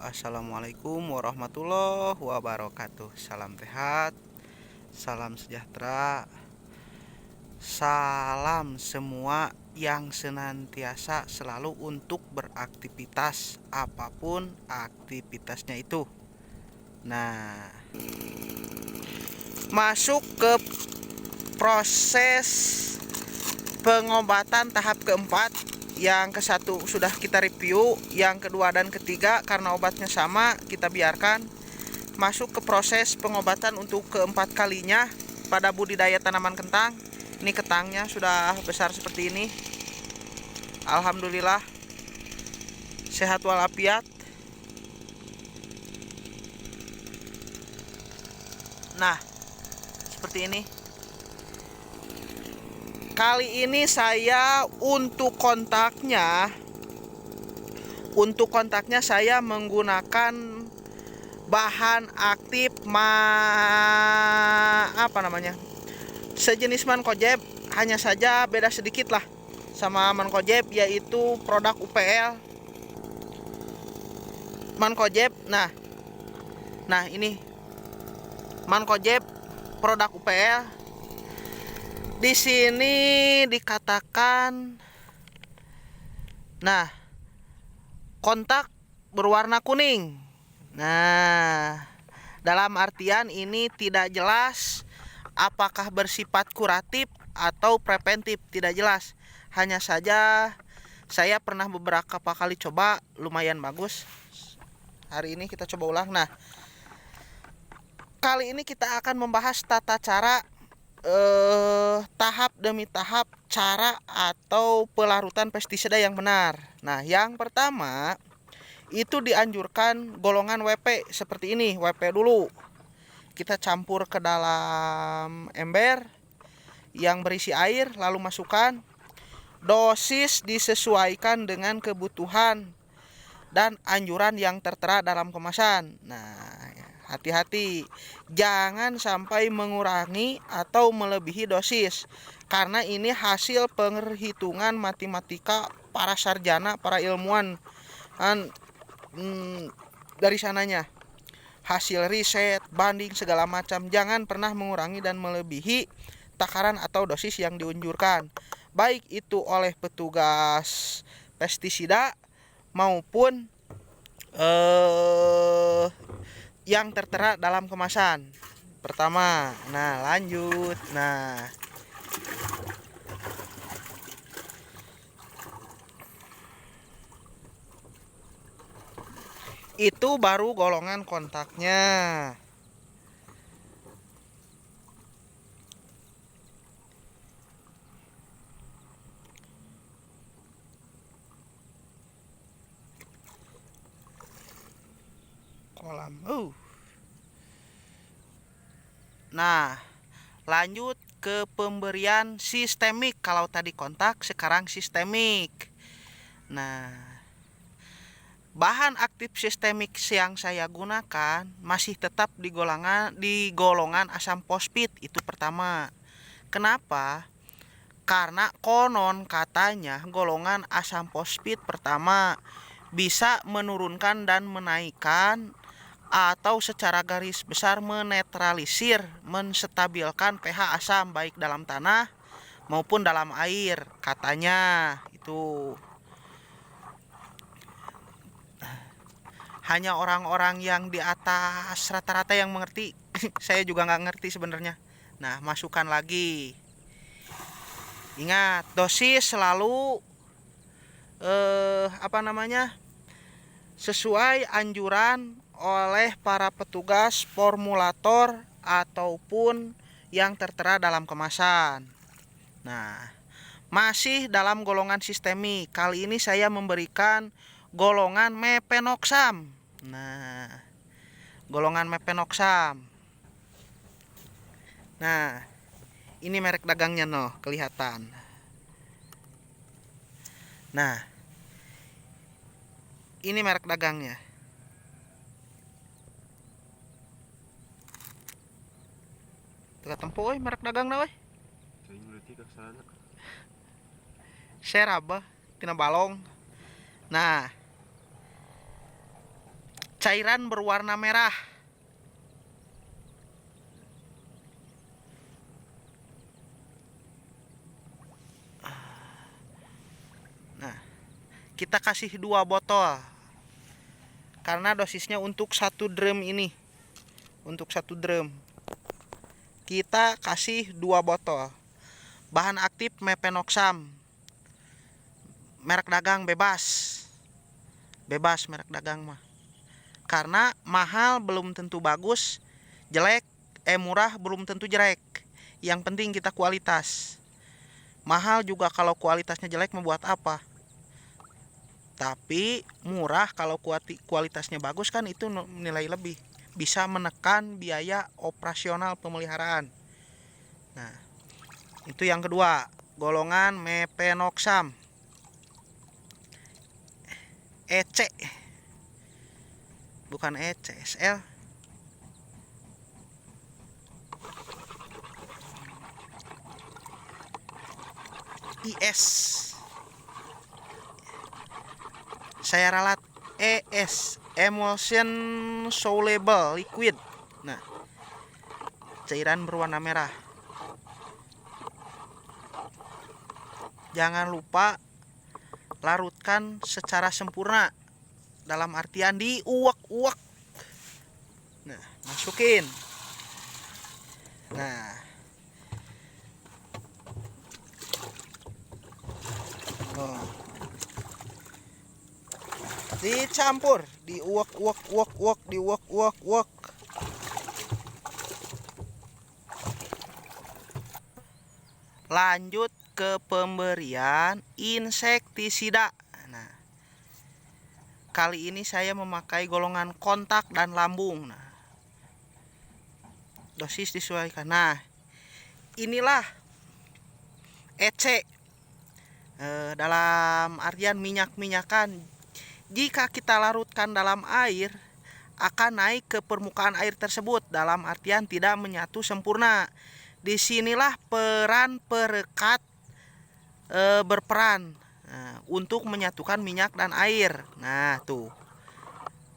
Assalamualaikum warahmatullahi wabarakatuh. Salam sehat, salam sejahtera, salam semua yang senantiasa selalu untuk beraktivitas apapun aktivitasnya itu. Nah, masuk ke proses pengobatan tahap keempat. Yang ke satu sudah kita review, yang kedua dan ketiga karena obatnya sama kita biarkan. Masuk ke proses pengobatan untuk keempat kalinya pada budidaya tanaman kentang. Ini kentangnya sudah besar seperti ini. Alhamdulillah sehat walafiat. Nah, seperti ini. Kali ini saya untuk kontaknya saya menggunakan bahan aktif sejenis mancozeb, hanya saja beda sedikit lah sama mancozeb, yaitu produk UPL mancozeb. Nah ini mancozeb produk UPL. Di sini dikatakan, nah, kontak berwarna kuning. Nah, dalam artian ini tidak jelas apakah bersifat kuratif atau preventif, tidak jelas. Hanya saja saya pernah beberapa kali coba, lumayan bagus. Hari ini kita coba ulang. Nah, kali ini kita akan membahas tata cara tahap demi tahap cara atau pelarutan pestisida yang benar. Nah, yang pertama itu dianjurkan golongan WP seperti ini. WP dulu kita campur ke dalam ember yang berisi air, lalu masukkan. Dosis disesuaikan dengan kebutuhan dan anjuran yang tertera dalam kemasan. Nah, hati-hati, jangan sampai mengurangi atau melebihi dosis, karena ini hasil penghitungan matematika para sarjana, para ilmuwan dari sananya. Hasil riset, banding segala macam, jangan pernah mengurangi dan melebihi takaran atau dosis yang dianjurkan, baik itu oleh petugas pestisida maupun yang tertera dalam kemasan pertama. Nah, lanjut. Nah, itu baru golongan kontaknya. Kolam. Nah, lanjut ke pemberian sistemik. Kalau tadi kontak, sekarang sistemik. Nah, bahan aktif sistemik yang saya gunakan masih tetap di golongan asam fosfit. Itu pertama. Kenapa? Karena konon katanya golongan asam fosfit pertama bisa menurunkan dan menaikkan atau secara garis besar menetralisir, menstabilkan pH asam baik dalam tanah maupun dalam air, katanya. Itu hanya orang-orang yang di atas rata-rata yang mengerti. Saya juga nggak ngerti sebenarnya. Nah, masukkan lagi. Ingat, dosis selalu sesuai anjuran oleh para petugas formulator ataupun yang tertera dalam kemasan. Nah, masih dalam golongan sistemik. Kali ini saya memberikan golongan mepenoxam. Nah, golongan mepenoxam. Nah, ini merek dagangnya kelihatan. Nah, ini merek dagangnya. Teka tempo merek dagang na share apa tina balong. Nah, cairan berwarna merah. Nah, kita kasih 2 botol karena dosisnya untuk 1 drum ini. Untuk 1 drum kita kasih 2 botol. Bahan aktif mepenoxam, merek dagang bebas merek dagang mah. Karena mahal belum tentu bagus, murah belum tentu jelek. Yang penting kita kualitas. Mahal juga kalau kualitasnya jelek membuat apa? Tapi murah kalau kualitasnya bagus kan itu nilai lebih. Bisa menekan biaya operasional pemeliharaan. Nah, itu yang kedua, golongan mepenoxam. EC. Bukan EC, SL. IS. Saya ralat ES, emulsion soluble liquid. Nah, cairan berwarna merah. Jangan lupa larutkan secara sempurna, dalam artian diuak-uak. Nah, masukin. Nah, dicampur, diuak-uak. Lanjut ke pemberian insektisida. Nah, kali ini saya memakai golongan kontak dan lambung. Nah, dosis disesuaikan. Nah, inilah EC. Dalam artian minyak-minyakan. Jika kita larutkan dalam air, akan naik ke permukaan air tersebut. Dalam artian tidak menyatu sempurna. Disinilah peran perekat berperan untuk menyatukan minyak dan air. Nah, tuh.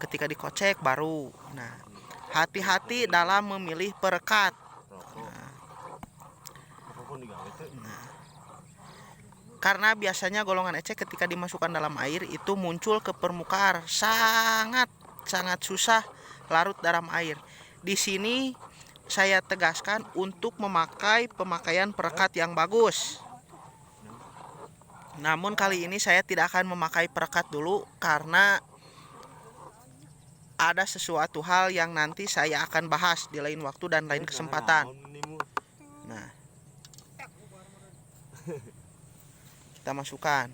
Ketika dikocek baru. Nah, hati-hati dalam memilih perekat. Nah, karena biasanya golongan EC ketika dimasukkan dalam air itu muncul ke permukaan, sangat susah larut dalam air. Di sini saya tegaskan untuk memakai pemakaian perekat yang bagus. Namun kali ini saya tidak akan memakai perekat dulu karena ada sesuatu hal yang nanti saya akan bahas di lain waktu dan lain kesempatan. Nah, kita masukkan.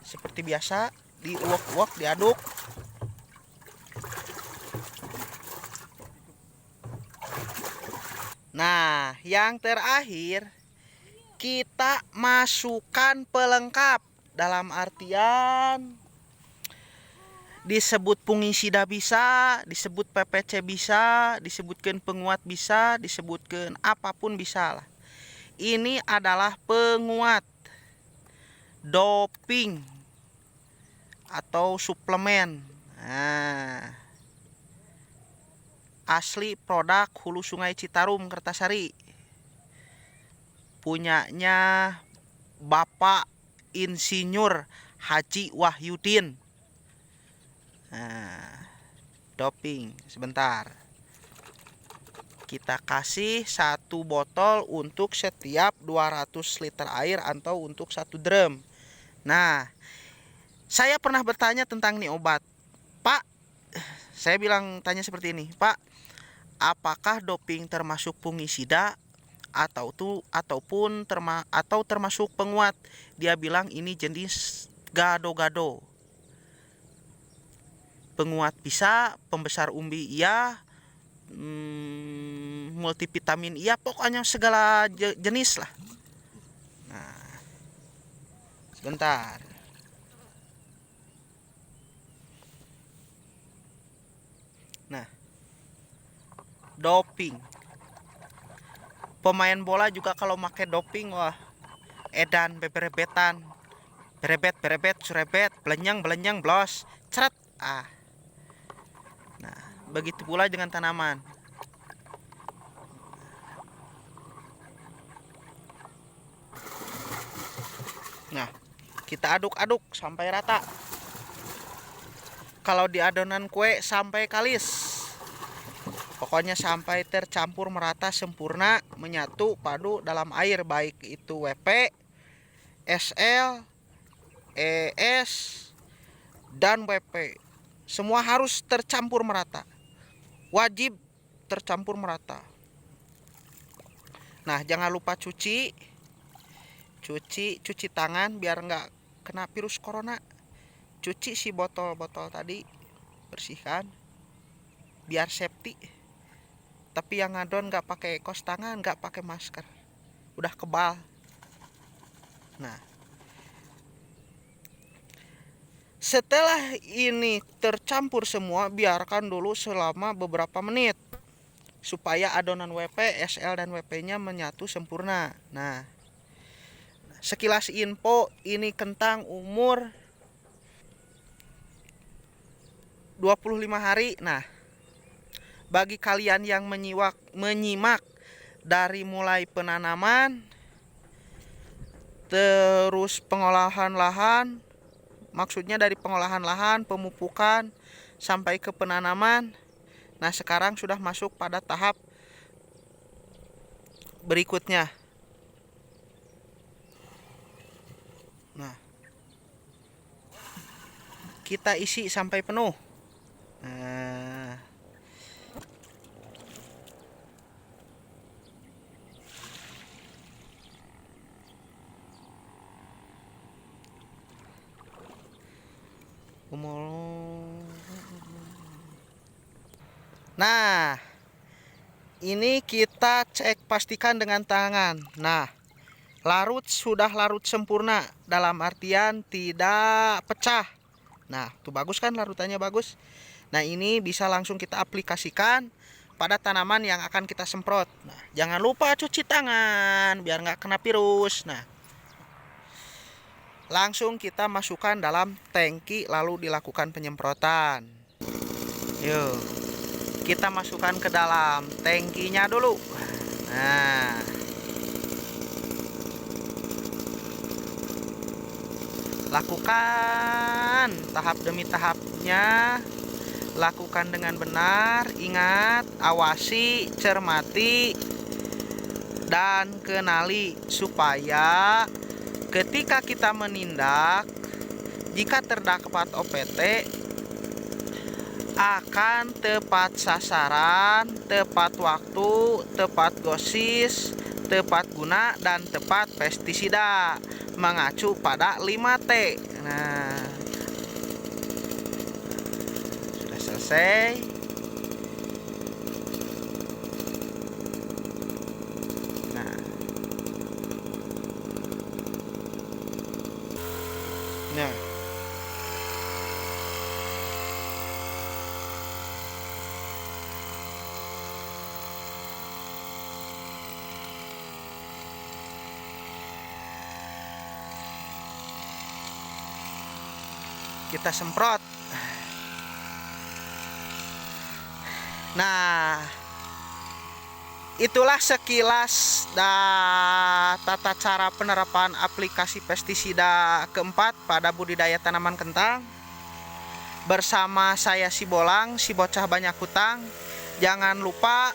Seperti biasa, diuak-uak, diaduk. Nah, yang terakhir kita masukkan pelengkap. Dalam artian disebut fungisida bisa, disebut PPC bisa, disebutkan penguat bisa, disebutkan apapun bisa lah. Ini adalah penguat, doping atau suplemen. Nah, asli produk Hulu Sungai Citarum, Kertasari. Punyanya Bapak Insinyur Haji Wahyudin. Nah, doping. Sebentar. Kita kasih 1 botol untuk setiap 200 liter air atau untuk 1 drum. Nah, saya pernah bertanya tentang nih obat. Pak, saya tanya seperti ini, Pak, apakah doping termasuk fungisida ataupun termasuk penguat? Dia bilang ini jenis gado-gado. Penguat bisa, pembesar umbi iya, multivitamin iya, pokoknya segala jenis lah. Nah, sebentar. Nah, doping. Pemain bola juga kalau pakai doping, wah, edan beberebetan, berebet surebet, belenyang blos, ceret. Nah, begitu pula dengan tanaman. Nah, kita aduk-aduk sampai rata. Kalau di adonan kue sampai kalis. Pokoknya sampai tercampur merata sempurna, menyatu padu dalam air, baik itu WP, SL, ES, dan WP. Semua harus tercampur merata. Wajib tercampur merata. Nah, jangan lupa cuci tangan biar nggak kena virus corona. Cuci si botol-botol tadi, bersihkan biar safety. Tapi yang ngadon nggak pakai kos tangan, nggak pakai masker, udah kebal. Nah, setelah ini tercampur semua, biarkan dulu selama beberapa menit supaya adonan WP, SL, dan WP-nya menyatu sempurna. Nah, sekilas info, ini kentang umur 25 hari. Nah, bagi kalian yang menyimak dari mulai penanaman, terus pengolahan lahan, maksudnya dari pengolahan lahan, pemupukan, sampai ke penanaman. Nah, sekarang sudah masuk pada tahap berikutnya. Nah, kita isi sampai penuh. Nah, nah, ini kita cek pastikan dengan tangan. Nah, sudah larut sempurna, dalam artian tidak pecah. Nah, tuh bagus kan, larutannya bagus. Nah, ini bisa langsung kita aplikasikan pada tanaman yang akan kita semprot. Nah, jangan lupa cuci tangan biar nggak kena virus. Nah, langsung kita masukkan dalam tangki lalu dilakukan penyemprotan. Yuk, kita masukkan ke dalam tangkinya dulu. Nah, lakukan tahap demi tahapnya, lakukan dengan benar. Ingat, awasi, cermati, dan kenali supaya ketika kita menindak, jika terdapat OPT, akan tepat sasaran, tepat waktu, tepat dosis, tepat guna, dan tepat pestisida, mengacu pada 5T. Nah, sudah selesai. Nah, kita semprot. Nah, itulah sekilas tata cara penerapan aplikasi pestisida keempat pada budidaya tanaman kentang. Bersama saya si Bolang, si bocah banyak hutang. Jangan lupa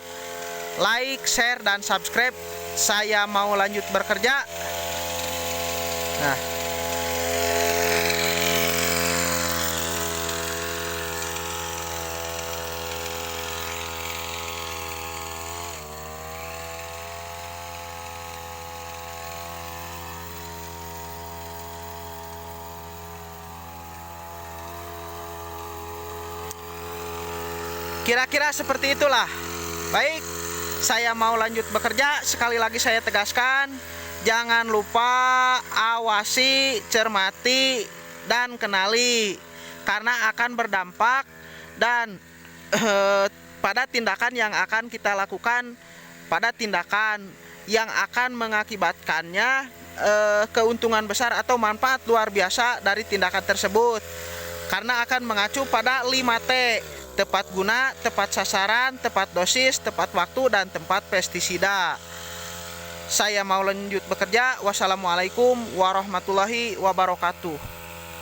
like, share, dan subscribe. Saya mau lanjut bekerja. Nah, kira-kira seperti itulah. Baik, saya mau lanjut bekerja. Sekali lagi saya tegaskan, jangan lupa awasi, cermati, dan kenali, karena akan berdampak dan pada tindakan yang akan kita lakukan, pada tindakan yang akan mengakibatkannya keuntungan besar atau manfaat luar biasa dari tindakan tersebut, karena akan mengacu pada 5T: tepat guna, tepat sasaran, tepat dosis, tepat waktu, dan tempat pestisida. Saya mau lanjut bekerja. Wassalamualaikum warahmatullahi wabarakatuh.